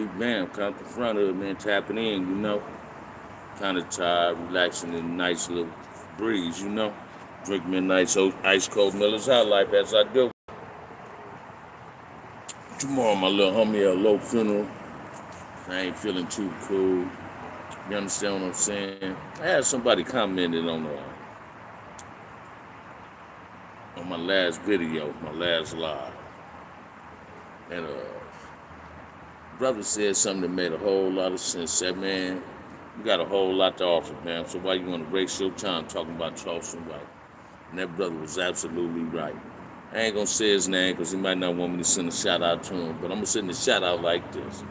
bam, come out the front of it, man, tapping in, Kind of tired, relaxing in a nice little breeze, Drink me a nice ice cold Miller's High Life as I do. Tomorrow, my little homie at a low funeral. I ain't feeling too cool. You understand what I'm saying? I had somebody commented on my last video, my last live, and brother said something that made a whole lot of sense. Said, man, you got a whole lot to offer, man. So why you want to waste your time talking about Charleston White? And that brother was absolutely right. I ain't gonna say his name because he might not want me to send a shout out to him, but I'm gonna send a shout out like this.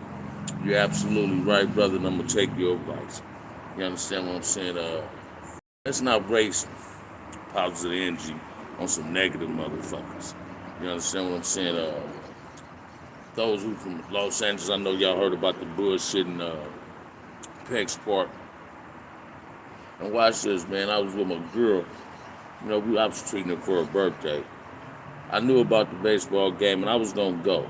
You're absolutely right, brother, and I'm gonna take your advice. You understand what I'm saying? Let's not waste positive energy on some negative motherfuckers. You understand what I'm saying? Those who from Los Angeles, I know y'all heard about the bullshit in Peck's Park. And watch this, man. I was with my girl. I was treating her for her birthday. I knew about the baseball game, and I was gonna go.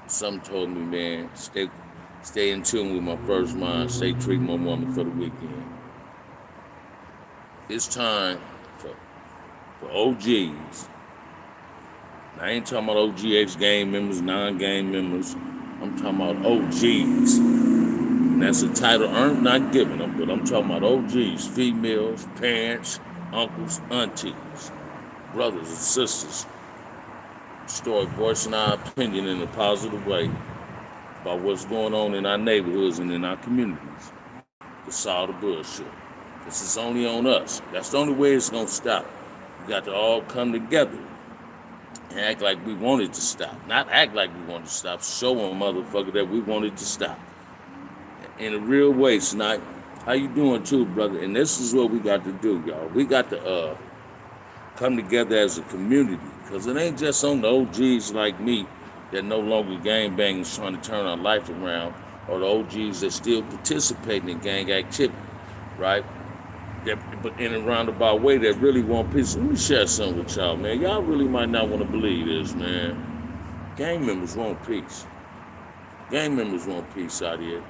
Something told me, man, stay in tune with my first mind. Stay treating my woman for the weekend. It's time for OGs. Now, I ain't talking about OGX game members, non-game members. I'm talking about OGs. And that's a title earned, not given them, but I'm talking about OGs, females, parents, uncles, aunties, brothers and sisters. Start voicing our opinion in a positive way about what's going on in our neighborhoods and in our communities to solve the bullshit. This is only on us. That's the only way it's gonna stop. We got to all come together and act like we wanted to stop. Not act like we wanted to stop. Show them, motherfucker, that we wanted to stop. In a real way, Snipe. How you doing too, brother? And this is what we got to do, y'all. We got to come together as a community. Because it ain't just on the OGs like me that no longer gang bangers trying to turn our life around, or the OGs that still participating in gang activity, right? But in a roundabout way that really want peace. Let me share something with y'all, man. Y'all really might not want to believe this, man. Gang members want peace. Gang members want peace out here.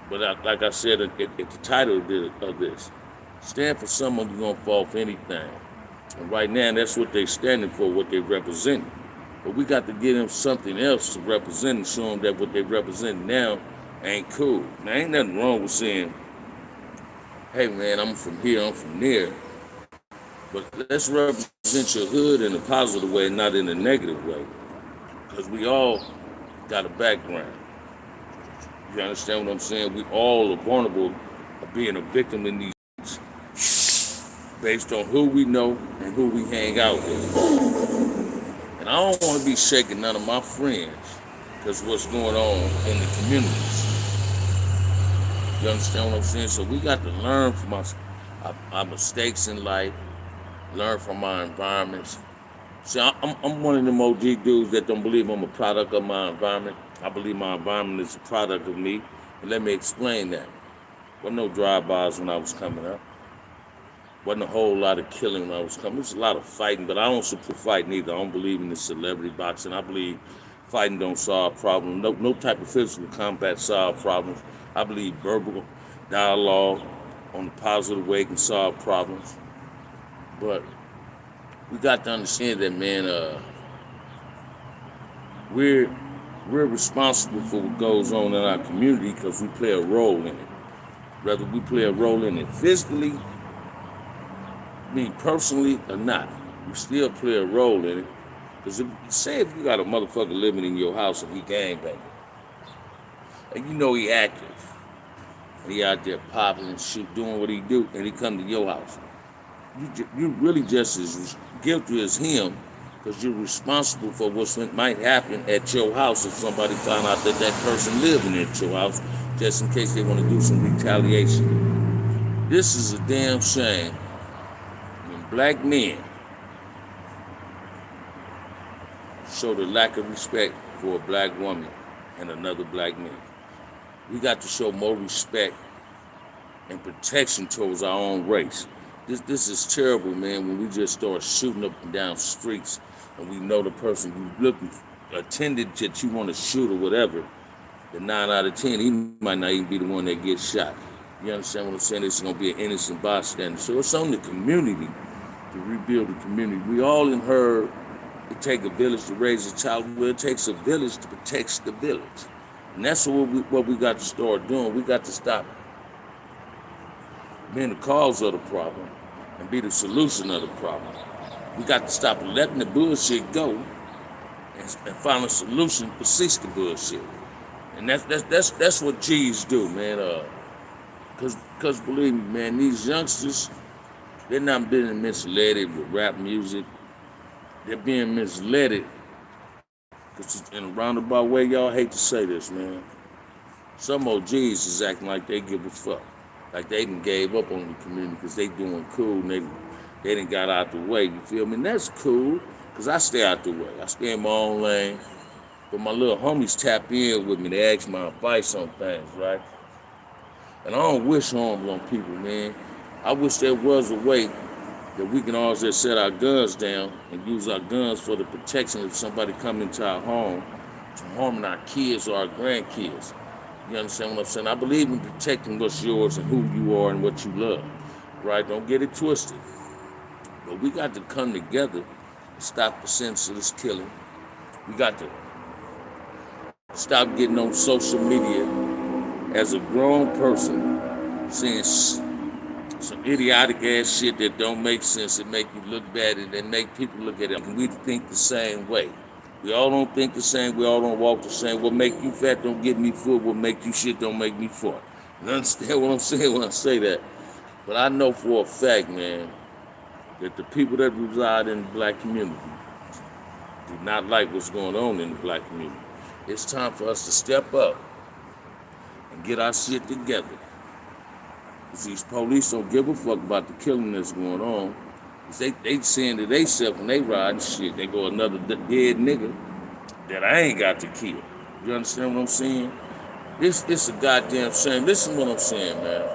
But like I said at the title of this, stand for someone you're going to fall for anything. And right now, that's what they're standing for, what they represent. But we got to give them something else to represent and show them that what they represent now ain't cool. Now, ain't nothing wrong with saying, hey, man, I'm from here, I'm from there. But let's represent your hood in a positive way, not in a negative way. Because we all got a background. You understand what I'm saying? We all are vulnerable of being a victim in these based on who we know and who we hang out with. And I don't want to be shaking none of my friends because of what's going on in the communities. You understand what I'm saying? So we got to learn from our mistakes in life, learn from our environments. See, I'm one of them OG dudes that don't believe I'm a product of my environment. I believe my environment is a product of me. And let me explain that. There were no drive-bys when I was coming up. Wasn't a whole lot of killing when I was coming. There's a lot of fighting, but I don't support fighting either. I don't believe in this celebrity boxing. I believe fighting don't solve problems. No type of physical combat solve problems. I believe verbal dialogue on the positive way can solve problems. But we got to understand that, man, we're responsible for what goes on in our community because we play a role in it. Whether we play a role in it physically, personally or not, we still play a role in it. Because if you got a motherfucker living in your house and he gangbanging, and you know he active, and he out there popping and shit, doing what he do, and he come to your house, you really just as guilty as him, because you're responsible for what might happen at your house if somebody found out that person living at your house, just in case they want to do some retaliation. This is a damn shame. Black men show the lack of respect for a black woman and another black man. We got to show more respect and protection towards our own race. This is terrible, man, when we just start shooting up and down streets and we know the person who's looking attendant that you want to shoot or whatever, the 9 out of 10, he might not even be the one that gets shot. You understand what I'm saying? It's going to be an innocent bystander. So it's on the community to rebuild the community. We all in heard it take a village to raise a child. Well, it takes a village to protect the village. And that's what we got to start doing. We got to stop being the cause of the problem and be the solution of the problem. We got to stop letting the bullshit go and find a solution to cease the bullshit. And that's what G's do, man. Cause believe me, man, these youngsters, they're not being misled with rap music. They're being misled because in a roundabout way, y'all hate to say this, man. Some OGs is acting like they give a fuck, like they done gave up on the community because they doing cool and they done got out the way. You feel me? And that's cool, cause I stay out the way. I stay in my own lane. But my little homies tap in with me. They ask my advice on things, right? And I don't wish harm on people, man. I wish there was a way that we can all just set our guns down and use our guns for the protection if somebody come into our home to harming our kids or our grandkids. You understand what I'm saying? I believe in protecting what's yours and who you are and what you love, right? Don't get it twisted. But we got to come together and stop the senseless killing. We got to stop getting on social media as a grown person saying some idiotic ass shit that don't make sense and make you look bad and then make people look at it. And we think the same way. We all don't think the same. We all don't walk the same. What make you fat don't get me full. What make you shit don't make me fart. You understand what I'm saying when I say that? But I know for a fact, man, that the people that reside in the black community do not like what's going on in the black community. It's time for us to step up and get our shit together. Because these police don't give a fuck about the killing that's going on. They saying to themselves when they riding shit, they go another dead nigga that I ain't got to kill. You understand what I'm saying? It's a goddamn shame. Listen to what I'm saying, man.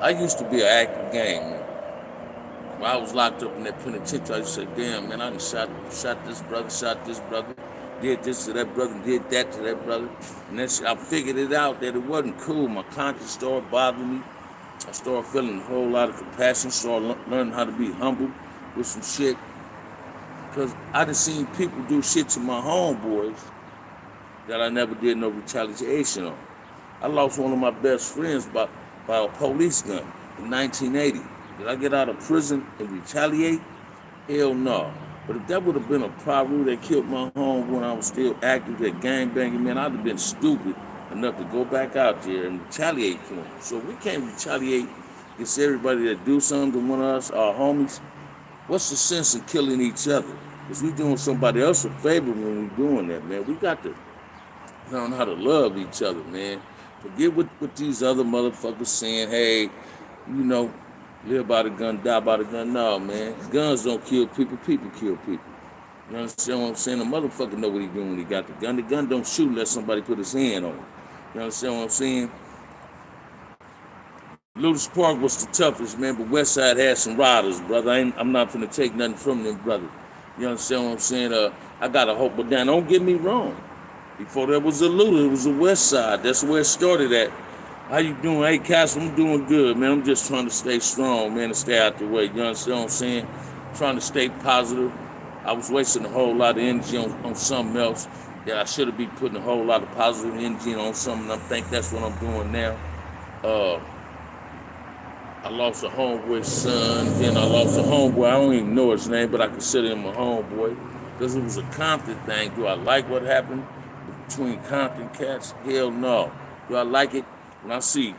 I used to be an active gang member. When I was locked up in that penitentiary, I used to say, damn, man, I done shot this brother, did this to that brother, did that to that brother. And then I figured it out that it wasn't cool. My conscience started bothering me. I started feeling a whole lot of compassion, started learning how to be humble with some shit. Because I done seen people do shit to my homeboys that I never did no retaliation on. I lost one of my best friends by a police gun in 1980. Did I get out of prison and retaliate? Hell no. But if that would have been a Paru that killed my home when I was still active at gangbanging, man, I'd have been stupid enough to go back out there and retaliate for him. So we can't retaliate against everybody that do something to one of us, our homies. What's the sense in killing each other? Because we doing somebody else a favor when we doing that, man. We got to learn how to love each other, man. Forget what these other motherfuckers saying, hey, you know, live by the gun, die by the gun. No, man. Guns don't kill people, people kill people. You understand what I'm saying? The motherfucker know what he doing when he got the gun. The gun don't shoot unless somebody put his hand on it. You understand what I'm saying? Ludus Park was the toughest, man, but Westside had some riders, brother. I'm not finna take nothing from them, brother. You understand what I'm saying? I got a hope, but now don't get me wrong. Before there was a Luda, it was a Westside. That's where it started at. How you doing? Hey, Castle, I'm doing good, man. I'm just trying to stay strong, man, and stay out the way. You understand what I'm saying? Trying to stay positive. I was wasting a whole lot of energy on something else that I should have been putting a whole lot of positive energy on something. I think that's what I'm doing now. I lost a homeboy's son, then I lost a homeboy. I don't even know his name, but I consider him a homeboy because it was a Compton thing. Do I like what happened between Compton cats? Hell no. Do I like it when I see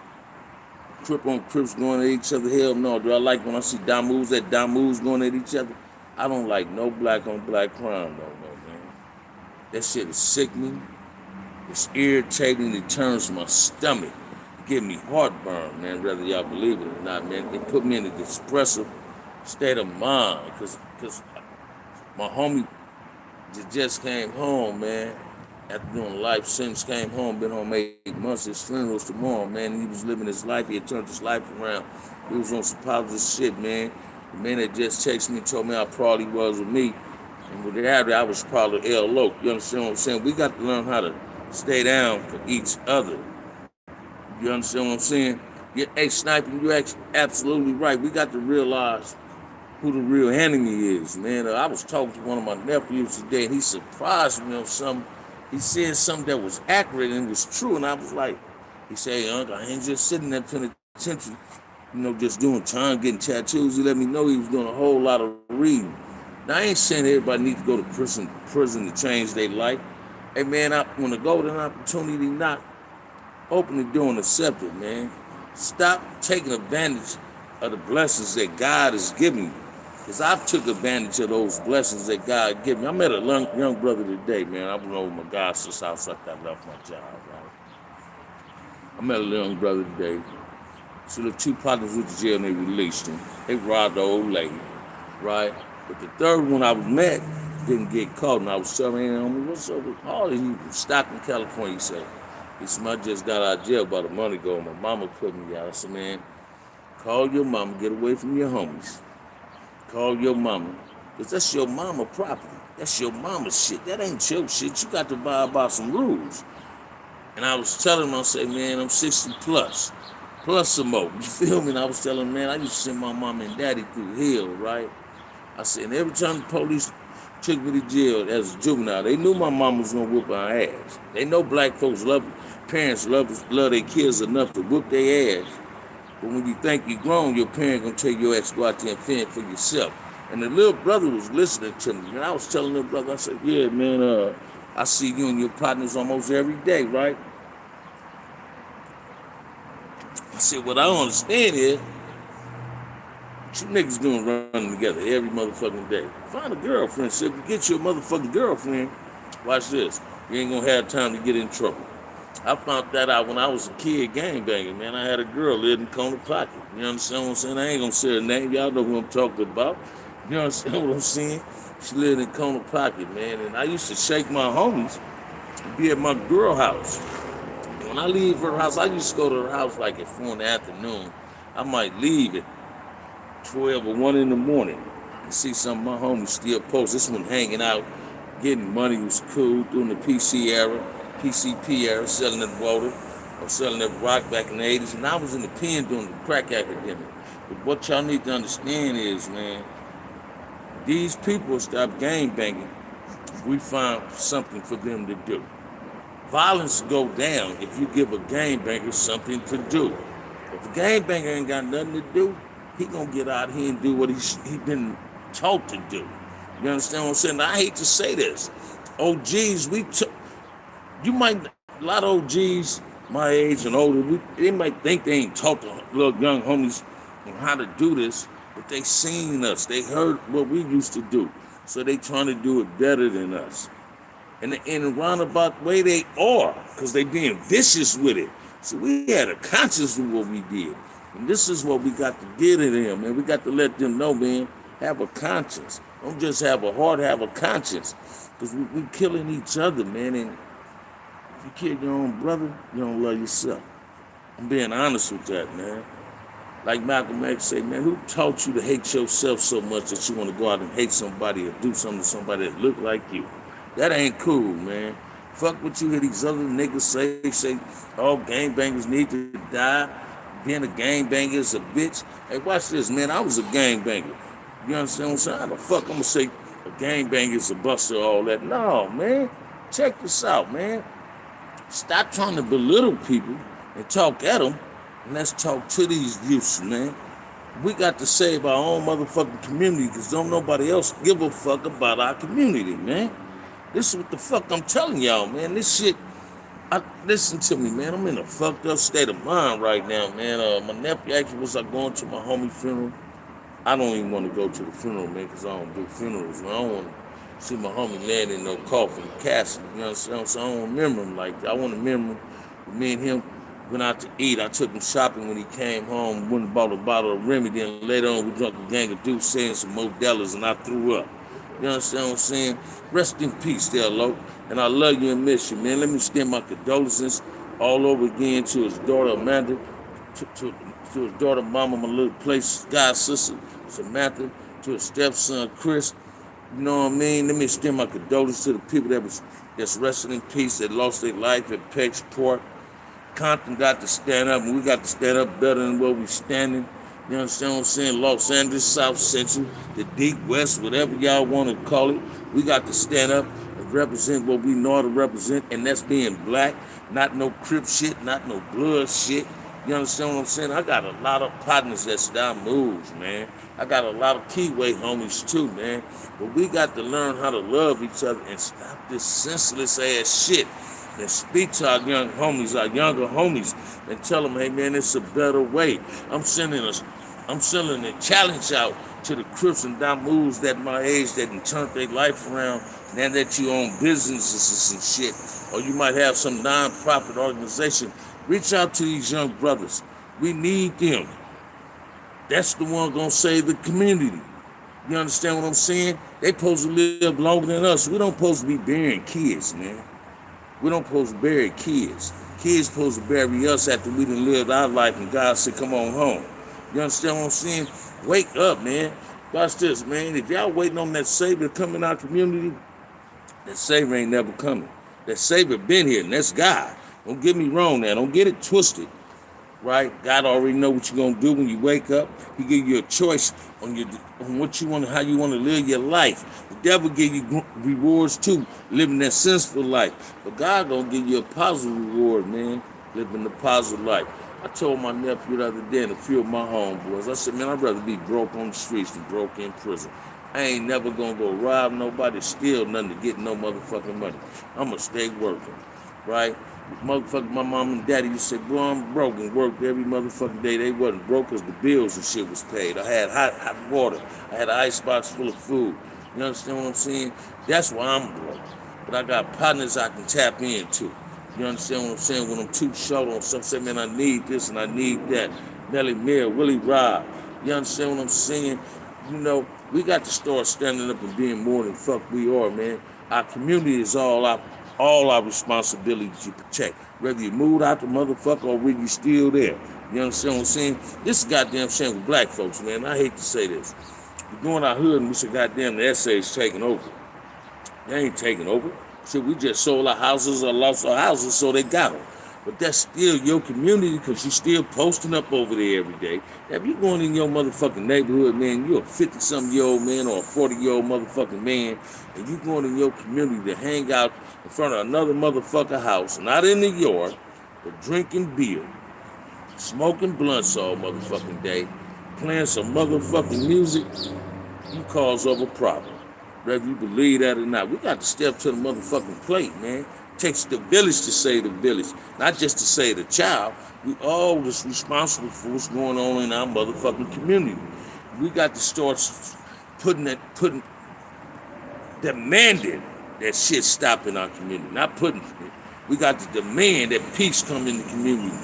Crip on Crips going at each other? Hell no. Do I like when I see Damus going at each other? I don't like no black on black crime no, man. That shit is sickening. It's irritating. It turns my stomach. It gives me heartburn, man, whether y'all believe it or not, man. It put me in a depressive state of mind because my homie just came home, man. After doing a life sentence, came home, been home 8 months. His funeral's tomorrow, man. He was living his life. He had turned his life around. He was on some positive shit, man. The man that just texted me told me how proud he was of me. And with that, I was probably L.O. You understand what I'm saying? We got to learn how to stay down for each other. You understand what I'm saying? Yeah, hey, Sniping, you're absolutely right. We got to realize who the real enemy is, man. I was talking to one of my nephews today, and he surprised me on something. He said something that was accurate and was true, and I was like, he said, hey, Uncle, I ain't just sitting there penitentiary, just doing time, getting tattoos. He let me know he was doing a whole lot of reading. Now, I ain't saying everybody needs to go to prison to change their life. Hey, man, when the golden opportunity knock, open the door and accept it, man. Stop taking advantage of the blessings that God has given you. Because I've took advantage of those blessings that God gave me. I met a young brother today, man. I went over my God's sister's house after I left my job, right? I met a young brother today. So the two partners went to jail and they released him. They robbed the old lady, right? But the third one I was met didn't get caught. And I was telling him, what's up with Harley? He from Stockton, California, he said, I just got out of jail about a month ago. My mama put me out. I said, man, call your mama, get away from your homies. Call your mama, because that's your mama property. That's your mama's shit. That ain't your shit. You got to abide by some rules. And I was telling him, I said, man, I'm 60 plus some more. You feel me? And I was telling him, man, I used to send my mama and daddy through hell, right? I said, and every time the police took me to jail as a juvenile, they knew my mama was gonna whoop our ass. They know black folks parents love their kids enough to whoop their ass. But when you think you're grown, your parent gonna tell your ass to go out there and fend for yourself. And the little brother was listening to me, and I was telling the brother, I said, yeah, man, I see you and your partners almost every day, right? I said, what I don't understand is, what you niggas doing running together every motherfucking day? Find a girlfriend. So if you get your motherfucking girlfriend, watch this. You ain't gonna have time to get in trouble. I found that out when I was a kid gangbanging, man. I had a girl living in Corner Pocket. You understand what I'm saying? I ain't gonna say her name. Y'all know who I'm talking about. You understand what I'm saying? She lived in Corner Pocket, man. And I used to shake my homies and be at my girl house. And when I leave her house, I used to go to her house like at 4 in the afternoon. I might leave at 12 or 1 in the morning and see some of my homies still post. This one hanging out, getting money was cool during the PCP era, selling that water or selling that rock back in the 80s. And I was in the pen during the crack epidemic. But what y'all need to understand is, man, these people stop gang banging. We find something for them to do. Violence go down if you give a gangbanger something to do. If a gangbanger ain't got nothing to do, he gonna get out here and do what he been taught to do. You understand what I'm saying? I hate to say this. OGs, you might, a lot of OGs my age and older, they might think they ain't taught the little young homies on how to do this, but they seen us. They heard what we used to do. So they trying to do it better than us. And in a roundabout way, they are, because they being vicious with it. So we had a conscience of what we did. And this is what we got to get at them, man. We got to let them know, man, have a conscience. Don't just have a heart, have a conscience. Because we killing each other, man. And if you kill your own brother, you don't love yourself. I'm being honest with that, man. Like Malcolm X say, man, who taught you to hate yourself so much that you want to go out and hate somebody or do something to somebody that look like you? That ain't cool, man. Fuck what you hear these other niggas say, all gangbangers need to die. Being a gangbanger is a bitch. Hey, watch this, man. I was a gangbanger. You understand what I'm saying? How the fuck I'm gonna say a gangbanger is a buster, all that? No, man. Check this out, man. Stop trying to belittle people and talk at them, and let's talk to these youths, man. We got to save our own motherfucking community because don't nobody else give a fuck about our community, man. This is what the fuck I'm telling y'all, man. This shit, listen to me, man. I'm in a fucked up state of mind right now, man. My nephew actually was going to my homie funeral. I don't even want to go to the funeral, man, because I don't do funerals. Man. I don't want to see my homie laying in no coffin casket. You know what I'm saying? So I don't remember him like that. I want to remember him. Me and him went out to eat. I took him shopping when he came home, went and bought a bottle of Remy. Then later on, we drank a gang of Deuce and some Modelo's, and I threw up. You understand what I'm saying? Rest in peace there, Lo. And I love you and miss you, man. Let me extend my condolences all over again to his daughter, Amanda, to his daughter, Mama, my little place, God sister, Samantha, to his stepson, Chris, You know what I mean? Let me extend my condolences to the people that's resting in peace, that lost their life at Peck's Port. Compton got to stand up, and we got to stand up better than where we standing. You understand what I'm saying? Los Angeles, South Central, the Deep West, whatever y'all want to call it. We got to stand up and represent what we know how to represent, and that's being black, not no Crip shit, not no blood shit. You understand what I'm saying? I got a lot of partners that's down moves, man. I got a lot of keyway homies too, man. But we got to learn how to love each other and stop this senseless ass shit and speak to our young homies, our younger homies, and tell them, hey man, it's a better way. I'm sending a challenge out to the Crips and Damus that my age that done turned their life around, now that you own businesses and shit, or you might have some non-profit organization. Reach out to these young brothers. We need them. That's the one gonna save the community. You understand what I'm saying? They supposed to live longer than us. We don't supposed to be burying kids, man. We don't supposed to bury kids. Kids supposed to bury us after we done lived our life and God said, come on home. You understand what I'm saying? Wake up, man. Watch this, man. If y'all waiting on that Savior to come in our community, that Savior ain't never coming. That Savior been here, and that's God. Don't get me wrong now. Don't get it twisted. Right? God already know what you're gonna do when you wake up. He give you a choice on what you want, how you want to live your life. The devil give you rewards too, living that sinful life. But God gonna give you a positive reward, man, living the positive life. I told my nephew the other day and a few of my homeboys, I said, man, I'd rather be broke on the streets than broke in prison. I ain't never gonna go rob nobody, steal nothing to get no motherfucking money. I'ma stay working, right? Motherfucker, my mom and daddy used to say, boy, I'm broke, and worked every motherfucking day. They wasn't broke because the bills and shit was paid. I had hot water. I had an icebox full of food. You understand what I'm saying? That's why I'm broke. But I got partners I can tap into. You understand what I'm saying? When I'm too short on something, say, man, I need this and I need that. Nelly Mill, Willie Rob. You understand what I'm saying? You know, we got to start standing up and being more than fuck we are, man. Our community is all our responsibility to protect. Whether you moved out the motherfucker or whether you still there. You understand what I'm saying? This is goddamn shame with black folks, man. I hate to say this. We're going our hood and we say, goddamn, the SA's taking over. They ain't taking over. Shit, we just sold our houses or lost our houses, so they got them. But that's still your community because you still posting up over there every day. If you going in your motherfucking neighborhood, man, you're a 50-something-year-old man or a 40-year-old motherfucking man, and you going in your community to hang out in front of another motherfucker house, not in the yard, but drinking beer, smoking blunts all motherfucking day, playing some motherfucking music, you cause of a problem. Whether you believe that or not, we got to step to the motherfucking plate, man. It takes the village to save the village, not just to save the child. We all just responsible for what's going on in our motherfucking community. We got to start demanding that shit stop in our community. Not putting it. We got to demand that peace come in the community.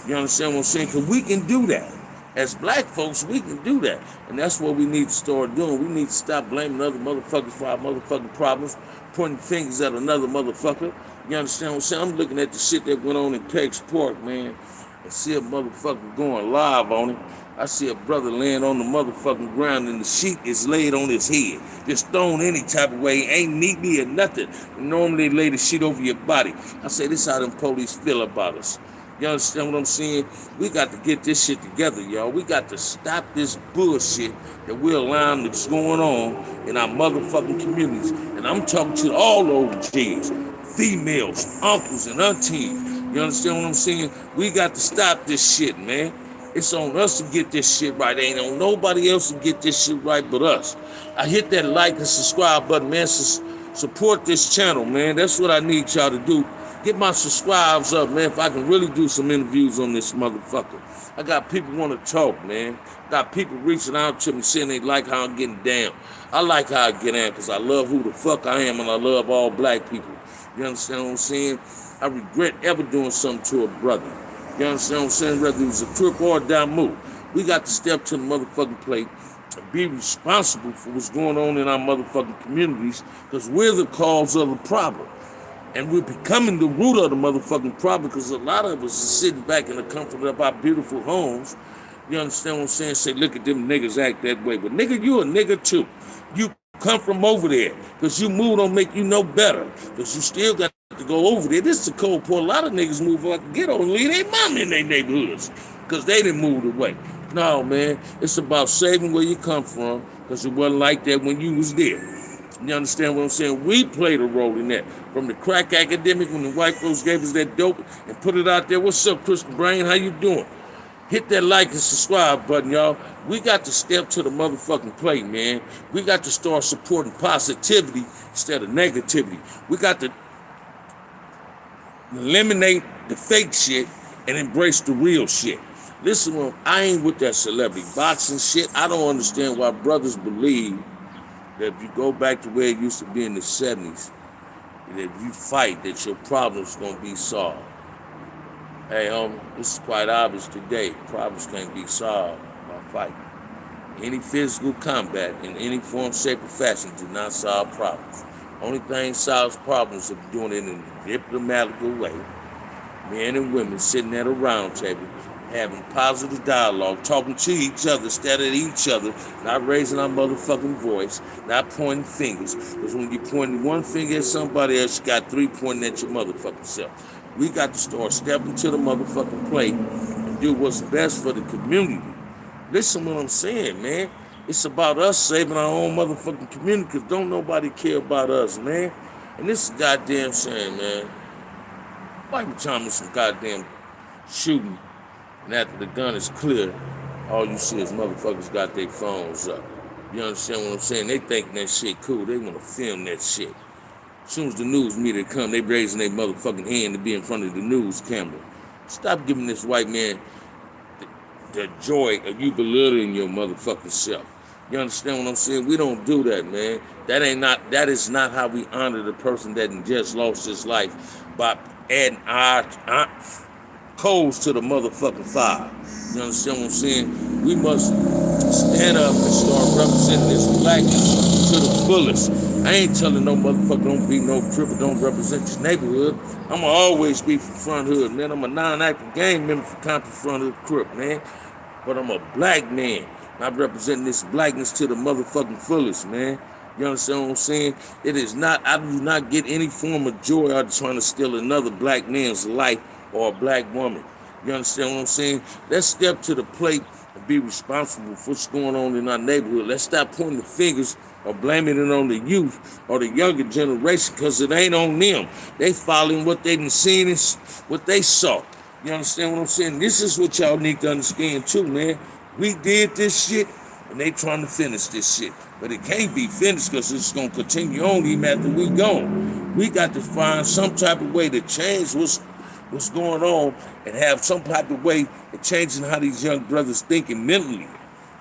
You understand what I'm saying? Because we can do that. As black folks, we can do that. And that's what we need to start doing. We need to stop blaming other motherfuckers for our motherfucking problems, pointing fingers at another motherfucker. You understand what I'm saying? I'm looking at the shit that went on in Peck's Park, man, and see a motherfucker going live on it. I see a brother laying on the motherfucking ground and the sheet is laid on his head. Just thrown any type of way, ain't neatly or nothing. Normally they lay the sheet over your body. I say, this how them police feel about us. You understand what I'm saying? We got to get this shit together, y'all. We got to stop this bullshit that we're allowing that's going on in our motherfucking communities. And I'm talking to all OGs, females, uncles, and aunties. You understand what I'm saying? We got to stop this shit, man. It's on us to get this shit right. Ain't on nobody else to get this shit right but us. I hit that like and subscribe button, man. Support this channel, man. That's what I need y'all to do. Get my subscribes up, man, if I can really do some interviews on this motherfucker. I got people want to talk, man. Got people reaching out to me saying they like how I'm getting down. I like how I get down because I love who the fuck I am and I love all black people. You understand what I'm saying? I regret ever doing something to a brother. You understand what I'm saying? Whether it was a Crip or a Damu. We got to step to the motherfucking plate and be responsible for what's going on in our motherfucking communities because we're the cause of the problem. And we're becoming the root of the motherfucking problem because a lot of us are sitting back in the comfort of our beautiful homes. You understand what I'm saying? Say, look at them niggas act that way. But nigga, you a nigga too. You come from over there. Because you move don't make you no better. Because you still got to go over there. This is the cold part. A lot of niggas move like get on and leave their mom in their neighborhoods. Because they didn't move away. No, man. It's about saving where you come from. Because it wasn't like that when you was there. You understand what I'm saying? We played a role in that. From the crack academic, when the white folks gave us that dope and put it out there. What's up, Christian Brain? How you doing? Hit that like and subscribe button, y'all. We got to step to the motherfucking plate, man. We got to start supporting positivity instead of negativity. We got to eliminate the fake shit and embrace the real shit. Listen, I ain't with that celebrity boxing shit. I don't understand why brothers believe that if you go back to where it used to be in the 70s, that if you fight, that your problem's gonna be solved. Hey, homie, this is quite obvious today. Problems can't be solved by fighting. Any physical combat in any form, shape, or fashion do not solve problems. Only thing solves problems is doing it in a diplomatic way. Men and women sitting at a round table, having positive dialogue, talking to each other instead of each other, not raising our motherfucking voice, not pointing fingers. Because when you're pointing one finger at somebody else, you got three pointing at your motherfucking self. We got to start stepping to the motherfucking plate and do what's best for the community. Listen what I'm saying, man. It's about us saving our own motherfucking community because don't nobody care about us, man. And this is goddamn shame, man. Why be telling me some goddamn shooting and after the gun is clear, all you see is motherfuckers got their phones up. You understand what I'm saying? They think that shit cool. They want to film that shit. As soon as the news media come, they raising their motherfucking hand to be in front of the news camera. Stop giving this white man the joy of you belittling your motherfucking self. You understand what I'm saying? We don't do that, man. That is not how we honor the person that just lost his life by adding our coals to the motherfucking fire. You understand what I'm saying? We must stand up and start representing this blackness to the fullest. I ain't telling no motherfucker don't be no cripple, don't represent this neighborhood. I'ma always be from Front Hood, man. I'm a non-active gang member for Compton Front Hood Crip, man. But I'm a black man. And I'm representing this blackness to the motherfucking fullest, man. You understand what I'm saying? It is not, I do not get any form of joy out of trying to steal another black man's life or a black woman. You understand what I'm saying? Let's step to the plate and be responsible for what's going on in our neighborhood. Let's stop pointing the fingers or blaming it on the youth or the younger generation because it ain't on them. They following what they done seen and what they saw. You understand what I'm saying? This is what y'all need to understand too, man. We did this shit and they trying to finish this shit. But it can't be finished because it's going to continue on even after we gone. We got to find some type of way to change what's going on and have some type of way of changing how these young brothers thinking mentally.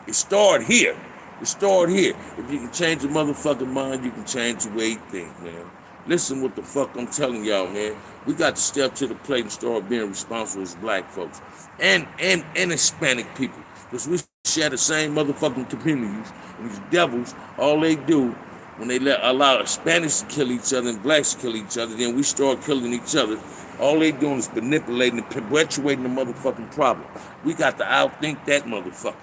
It started here. It started here. If you can change your motherfucking mind, you can change the way you think, man. Listen what the fuck I'm telling y'all, man. We got to step to the plate and start being responsible as black folks and Hispanic people. Because we share the same motherfucking communities. And these devils, all they do when they allow Hispanics to kill each other and blacks to kill each other, then we start killing each other. All they doing is manipulating and perpetuating the motherfucking problem. We got to outthink that motherfucker.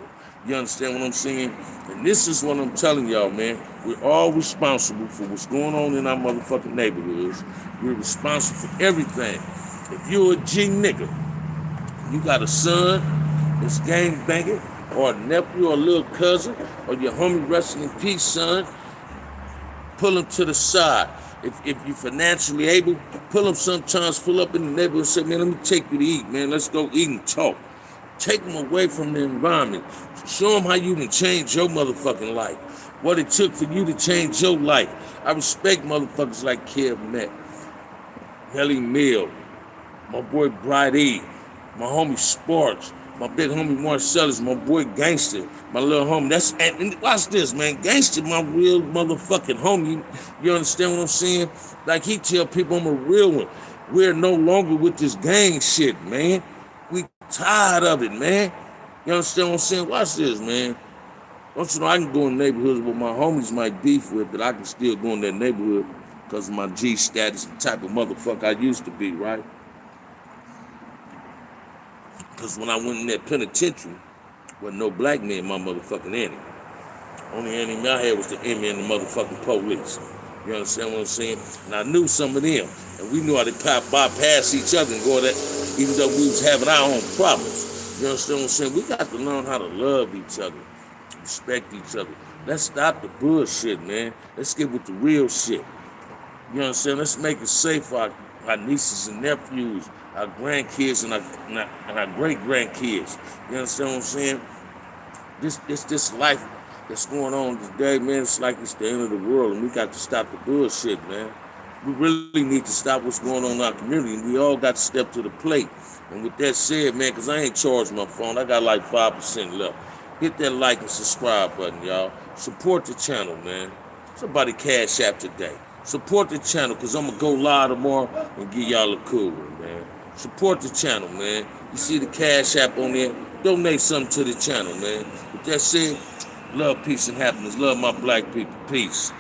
You understand what I'm saying? And this is what I'm telling y'all, man. We're all responsible for what's going on in our motherfucking neighborhoods. We're responsible for everything. If you're a G nigga, you got a son that's gang banging, or a nephew or a little cousin, or your homie resting in peace, son, pull him to the side. If you're financially able, pull up sometimes, pull up in the neighborhood and say, man, let me take you to eat, man. Let's go eat and talk. Take them away from the environment. Show them how you can change your motherfucking life. What it took for you to change your life. I respect motherfuckers like Kev Met, Melly Mill, my boy Bright E, my homie Sparks, my big homie Marcellus, my boy Gangster, my little homie. And watch this, man. Gangster, my real motherfucking homie. You understand what I'm saying? Like he tell people I'm a real one. We're no longer with this gang shit, man. We tired of it, man. You understand what I'm saying? Watch this, man. Don't you know I can go in neighborhoods where my homies might beef with, but I can still go in that neighborhood because of my G status, the type of motherfucker I used to be, right? Because when I went in that penitentiary, wasn't no black man in my motherfucking in it. Only enemy I had was the enemy and the motherfucking police. You understand what I'm saying? And I knew some of them. And we knew how to bypass each other and go that, even though we was having our own problems. You understand what I'm saying? We got to learn how to love each other, respect each other. Let's stop the bullshit, man. Let's get with the real shit. You understand? Let's make it safe for our nieces and nephews, our grandkids, and our great grandkids. You understand what I'm saying? This life that's going on today, man, it's like it's the end of the world, and we got to stop the bullshit, man. We really need to stop what's going on in our community, and we all got to step to the plate. And with that said, man, because I ain't charged my phone, I got like 5% left. Hit that like and subscribe button, y'all. Support the channel, man. Somebody cash app today. Support the channel, because I'm going to go live tomorrow and give y'all a cool one, man. Support the channel, man. You see the cash app on there? Donate something to the channel, man. With that said, love, peace, and happiness. Love my black people. Peace.